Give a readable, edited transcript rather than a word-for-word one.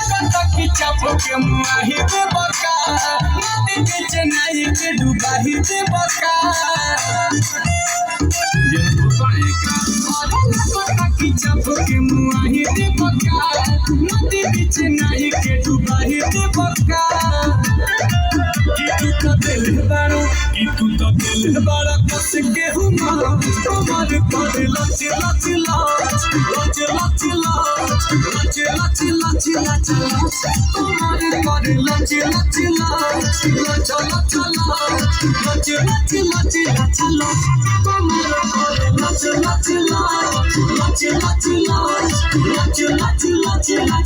के मुआही दे बका नदी के चेन्नई के डुबाही दे बका ये तो बड़ेगा की चापो के मुआही दे बका नदी के चेन्नई के डुबाही दे बका कि तू तो दिल बड़ा कस के हुमा तुम्हारे पर लच लच लच लच लच लच लच लच लच लच तुम्हारे पर लच लच लच लच लच लच लच लच लच लच तुम्हारे पर लच लच लच लच लच लच लच लच लच लच